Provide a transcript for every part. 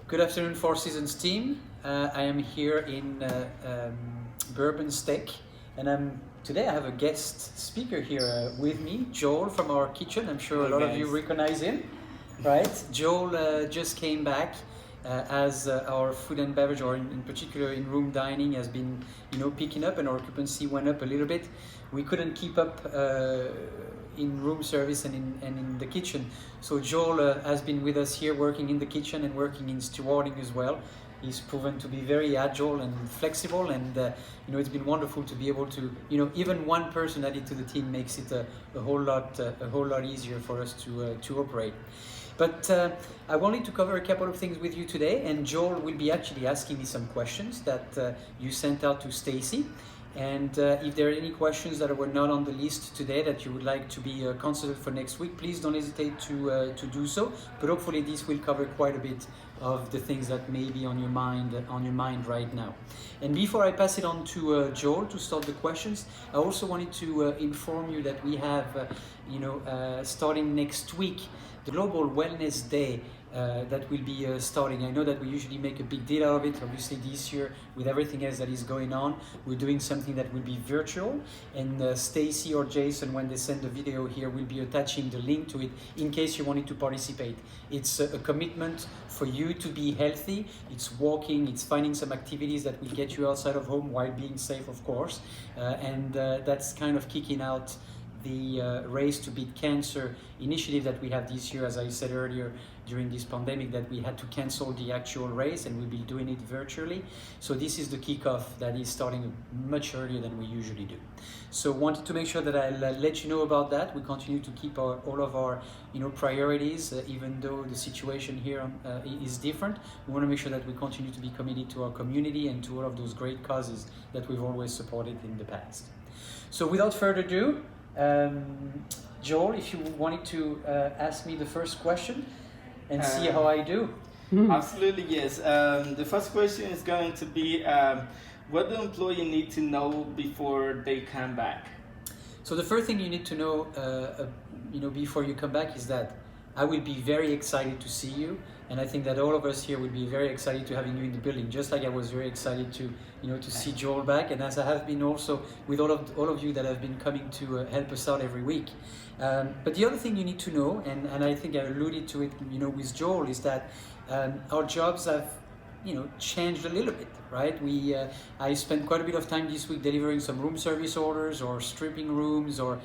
Good afternoon, Four Seasons team. I am here in Bourbon Steak, and today I have a guest speaker here with me, Joel from our kitchen. I'm sure a lot of you recognize him, right? Joel just came back as our food and beverage, or in particular in room dining, has been picking up, and our occupancy went up a little bit. We couldn't keep up in room service and in the kitchen. So Joel has been with us here working in the kitchen and working in stewarding as well. He's proven to be very agile and flexible, and it's been wonderful to be able to, even one person added to the team makes it a whole lot easier for us to operate. But I wanted to cover a couple of things with you today, and Joel will be actually asking me some questions that you sent out to Stacy. And if there are any questions that were not on the list today that you would like to be considered for next week, please don't hesitate to do so. But hopefully this will cover quite a bit of the things that may be on your mind right now. And before I pass it on to Joel to start the questions, I also wanted to inform you that we have, starting next week, the Global Wellness Day that will be starting. I know that we usually make a big deal out of it. Obviously this year, with everything else that is going on, we're doing something that will be virtual, and Stacy or Jason, when they send the video here, will be attaching the link to it in case you wanted to participate. It's a commitment for you to be healthy. It's walking, it's finding some activities that will get you outside of home while being safe, of course, and that's kind of kicking out the Race to Beat Cancer initiative that we have this year. As I said earlier, during this pandemic, that we had to cancel the actual race, and we'll be doing it virtually. So this is the kickoff that is starting much earlier than we usually do. So wanted to make sure that I'll let you know about that. We continue to keep all of our priorities, even though the situation here is different. We want to make sure that we continue to be committed to our community and to all of those great causes that we've always supported in the past. So without further ado, Joel, if you wanted to ask me the first question and see how I do. Absolutely, yes. The first question is going to be, what do employees need to know before they come back? So the first thing you need to know, before you come back is that I will be very excited to see you, and I think that all of us here would be very excited to having you in the building, just like I was very excited to see Joel back, and as I have been also with all of you that have been coming to help us out every week. But the other thing you need to know, and I think I alluded to it, with Joel, is that our jobs have changed a little bit, right? I spent quite a bit of time this week delivering some room service orders, or stripping rooms, or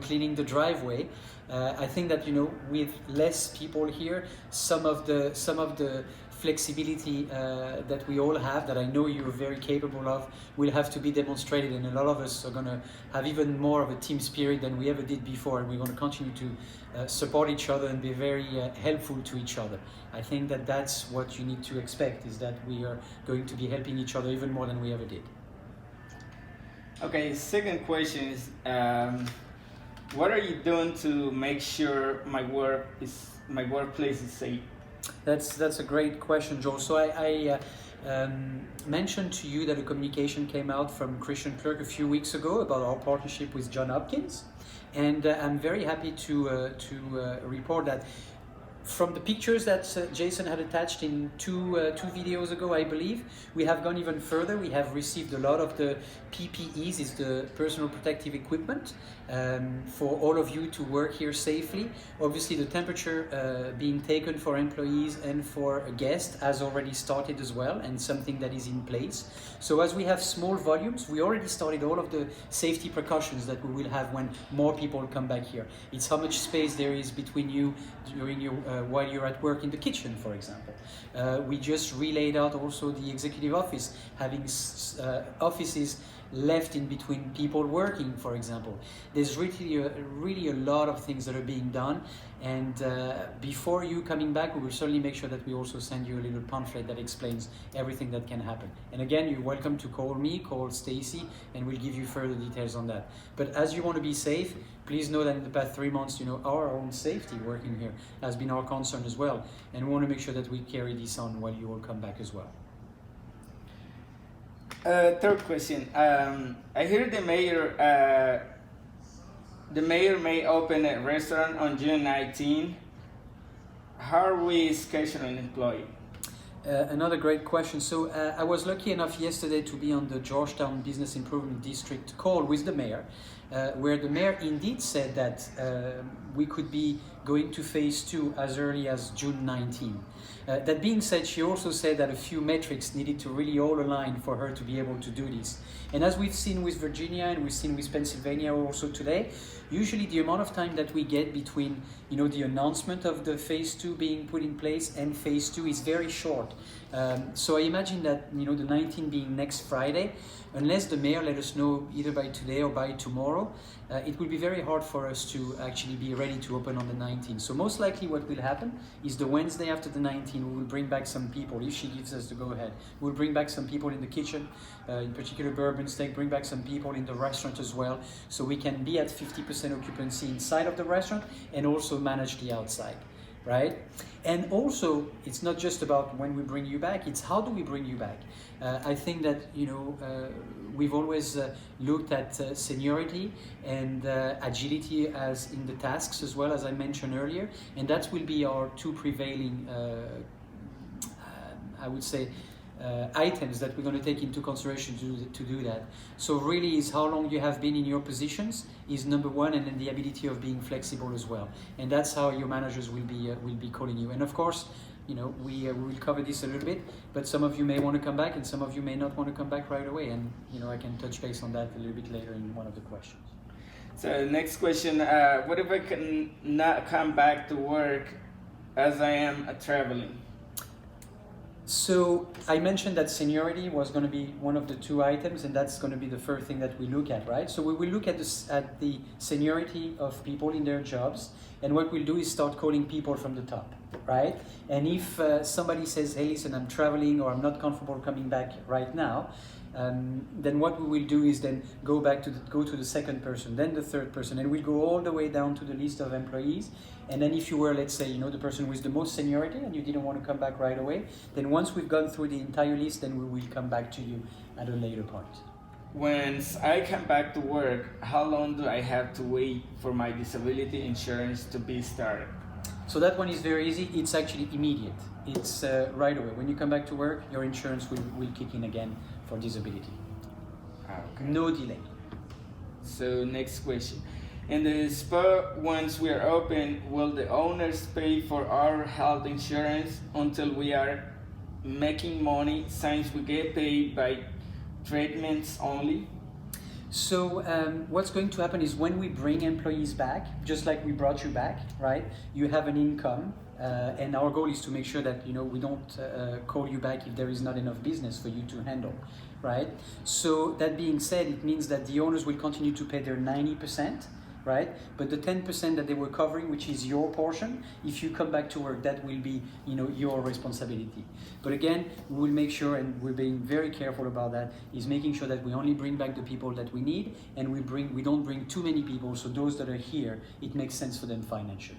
cleaning the driveway. I think that with less people here, some of the flexibility that we all have, that I know you're very capable of, will have to be demonstrated, and a lot of us are going to have even more of a team spirit than we ever did before, and we're going to continue to support each other and be very helpful to each other. I think that that's what you need to expect, is that we are going to be helping each other even more than we ever did. Okay, second question is, what are you doing to make sure my workplace is safe? That's a great question, Joel. So I mentioned to you that a communication came out from Christian Clerk a few weeks ago about our partnership with Johns Hopkins, and I'm very happy to report that from the pictures that Jason had attached in two videos ago, I believe, we have gone even further. We have received a lot of the PPEs, is the personal protective equipment, for all of you to work here safely. Obviously, the temperature being taken for employees and for a guest has already started as well, and something that is in place. So as we have small volumes, we already started all of the safety precautions that we will have when more people come back here. It's how much space there is between you during your while you're at work in the kitchen, for example. We just relayed out also the executive office, having offices left in between people working, for example. There's really a lot of things that are being done, and before you coming back, we will certainly make sure that we also send you a little pamphlet that explains everything that can happen. And again, you're welcome to call me, call Stacy, and we'll give you further details on that. But as you want to be safe, please know that in the past 3 months, our own safety working here has been our concern as well, and we want to make sure that we carry this on while you all come back as well. Third question. I hear the mayor may open a restaurant on June 19. How are we scheduling employee? Another great question. So I was lucky enough yesterday to be on the Georgetown Business Improvement District call with the mayor, where the mayor indeed said that we could be going to phase 2 as early as June 19. That being said, she also said that a few metrics needed to really all align for her to be able to do this. And as we've seen with Virginia and we've seen with Pennsylvania also today, usually the amount of time that we get between, the announcement of the phase 2 being put in place and phase 2 is very short. So I imagine that, the 19 being next Friday, unless the mayor let us know either by today or by tomorrow, it will be very hard for us to actually be ready to open on the 19th. So most likely what will happen is the Wednesday after the 19th, we will bring back some people, if she gives us the go-ahead. We'll bring back some people in the kitchen, in particular Bourbon Steak, bring back some people in the restaurant as well, so we can be at 50% occupancy inside of the restaurant and also manage the outside. Right? And also, it's not just about when we bring you back, it's how do we bring you back. I think that, we've always looked at seniority and agility as in the tasks as well, as I mentioned earlier, and that will be our two prevailing, I would say, items that we're going to take into consideration to do that. So really is how long you have been in your positions is number one, and then the ability of being flexible as well. And that's how your managers will be calling you. And of course, we will cover this a little bit, but some of you may want to come back and some of you may not want to come back right away. And I can touch base on that a little bit later in one of the questions. So next question, what if I can not come back to work as I am traveling? So I mentioned that seniority was going to be one of the two items, and that's going to be the first thing that we look at, right? So we will look at the seniority of people in their jobs, and what we'll do is start calling people from the top, right? And if somebody says, hey, listen, I'm traveling or I'm not comfortable coming back right now, then what we will do is then go to the second person, then the third person, and we'll go all the way down to the list of employees. And then if you were, let's say, the person with the most seniority and you didn't want to come back right away, then once we've gone through the entire list, then we will come back to you at a later point. When I come back to work, how long do I have to wait for my disability insurance to be started? So that one is very easy. It's actually immediate. It's right away. When you come back to work, your insurance will kick in again for disability. Okay. No delay. So next question. In the spa, once we are open, will the owners pay for our health insurance until we are making money, since we get paid by treatments only? So what's going to happen is when we bring employees back, just like we brought you back, right? You have an income, and our goal is to make sure that we don't call you back if there is not enough business for you to handle, right? So that being said, it means that the owners will continue to pay their 90%. Right? But the 10% that they were covering, which is your portion, if you come back to work, that will be, your responsibility. But again, we will make sure, and we're being very careful about that, is making sure that we only bring back the people that we need, and we don't bring too many people, so those that are here, it makes sense for them financially.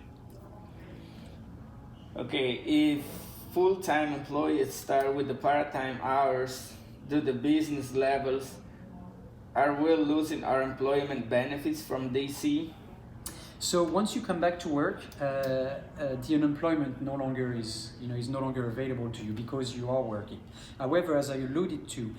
Okay, if full-time employees start with the part-time hours due to business levels, are we losing our employment benefits from DC? So once you come back to work, the unemployment no longer is no longer available to you because you are working. However, as I alluded to,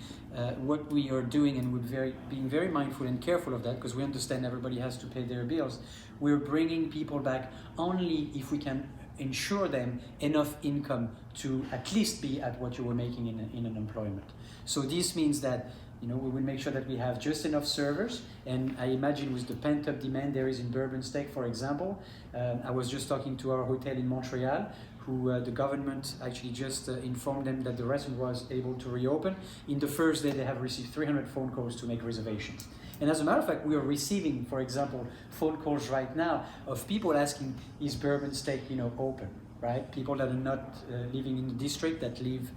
what we are doing, and we're being very mindful and careful of that, because we understand everybody has to pay their bills. We're bringing people back only if we can ensure them enough income to at least be at what you were making in an employment. So this means that we will make sure that we have just enough servers, and I imagine with the pent-up demand there is in Bourbon Steak, for example. I was just talking to our hotel in Montreal, who the government actually just informed them that the restaurant was able to reopen. In the first day, they have received 300 phone calls to make reservations. And as a matter of fact, we are receiving, for example, phone calls right now of people asking, is Bourbon Steak, open? Right? People that are not living in the district, that live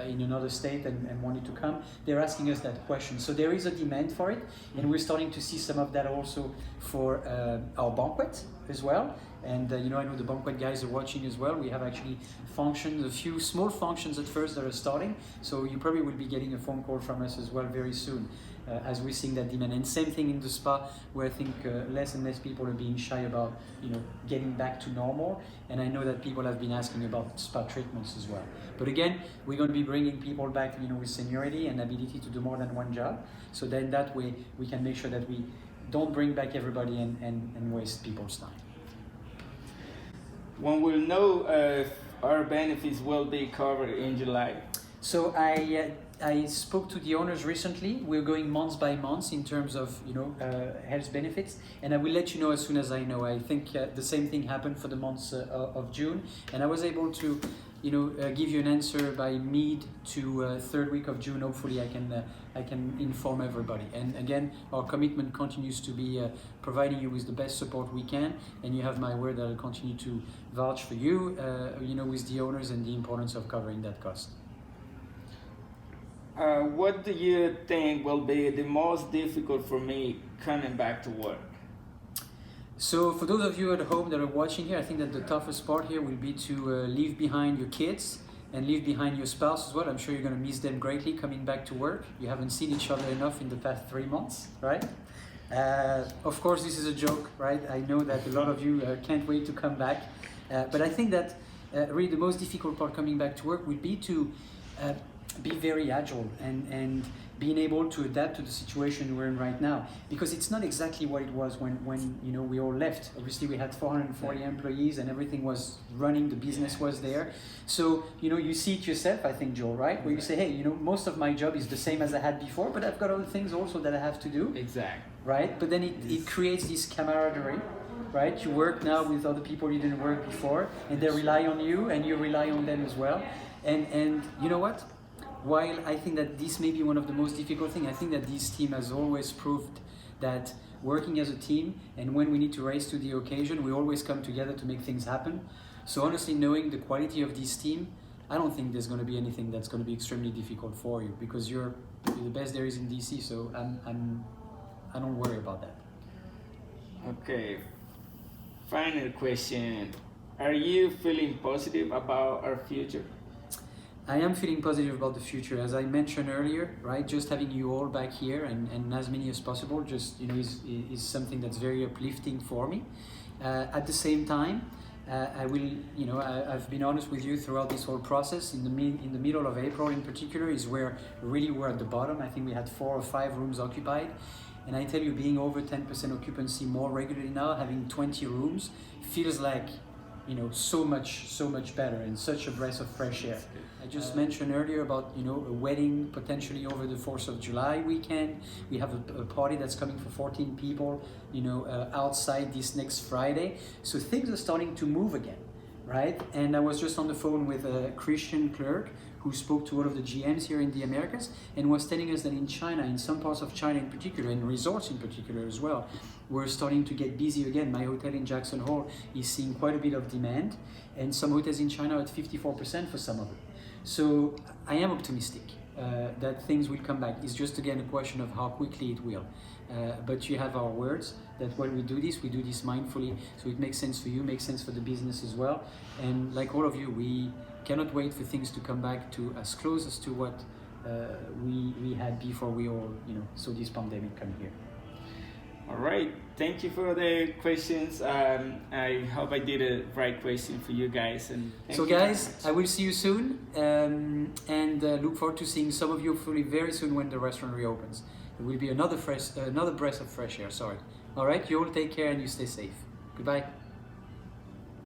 in another state and wanted to come, they're asking us that question. So there is a demand for it, and we're starting to see some of that also for our banquet as well. And I know the banquet guys are watching as well. We have actually functions, a few small functions at first that are starting. So you probably will be getting a phone call from us as well very soon, as we're seeing that demand. And same thing in the spa, where I think less and less people are being shy about getting back to normal. And I know that people have been asking about spa treatments as well. But again, we're going to be bringing people back with seniority and ability to do more than one job. So then that way we can make sure that we don't bring back everybody and waste people's time. When we'll know if our benefits will be covered in July? So I spoke to the owners recently. We're going month by month in terms of health benefits, and I will let you know as soon as I know. I think the same thing happened for the months of June, and I was able to give you an answer by mid to third week of June. Hopefully I can inform everybody. And again, our commitment continues to be providing you with the best support we can, and you have my word that I'll continue to vouch for you, with the owners and the importance of covering that cost. What do you think will be the most difficult for me coming back to work? So for those of you at home that are watching here, I think that the toughest part here will be to leave behind your kids and leave behind your spouse as well. I'm sure you're going to miss them greatly coming back to work. You haven't seen each other enough in the past 3 months, right? Of course, this is a joke, right? I know that a lot of you can't wait to come back. But I think that really the most difficult part coming back to work would be to be very agile and being able to adapt to the situation we're in right now, because it's not exactly what it was when we all left. Obviously we had 440 employees and everything was running, the business was there. So you see it yourself, I think, Joel, right? Where you say, hey, most of my job is the same as I had before, but I've got other things also that I have to do. Exactly. Right? But then it creates this camaraderie, right? You work now with other people you didn't work before, and they rely on you and you rely on them as well. And you know what? While I think that this may be one of the most difficult things, I think that this team has always proved that working as a team, and when we need to race to the occasion, we always come together to make things happen. So honestly, knowing the quality of this team, I don't think there's going to be anything that's going to be extremely difficult for you, because you're the best there is in DC. So I don't worry about that. Okay. Final question: are you feeling positive about our future? I am feeling positive about the future. As I mentioned earlier, right, just having you all back here and as many as possible just is something that's very uplifting for me. At the same time, I've been honest with you throughout this whole process. In the middle of April in particular is where really we're at the bottom. I think we had 4 or 5 rooms occupied, and I tell you, being over 10% occupancy more regularly now, having 20 rooms feels like so much better and such a breath of fresh air. I just mentioned earlier about a wedding potentially over the 4th of July weekend. We have a party that's coming for 14 people outside this next Friday. So things are starting to move again, right? And I was just on the phone with Christian Clerc, who spoke to all of the GMs here in the Americas and was telling us that in China, in some parts of China in particular, and resorts in particular as well, we're starting to get busy again. My hotel in Jackson Hole is seeing quite a bit of demand, and some hotels in China are at 54% for some of them. So I am optimistic that things will come back. It's just again a question of how quickly it will. But you have our words that when we do this mindfully, so it makes sense for you, makes sense for the business as well. And like all of you, we cannot wait for things to come back to as close as to what we had before we all saw this pandemic come here. All right, thank you for the questions. I hope I did a right question for you guys. And so guys, I will see you soon, and look forward to seeing some of you hopefully very soon when the restaurant reopens. There will be another breath of fresh air. Sorry. All right, you all take care and you stay safe. Goodbye.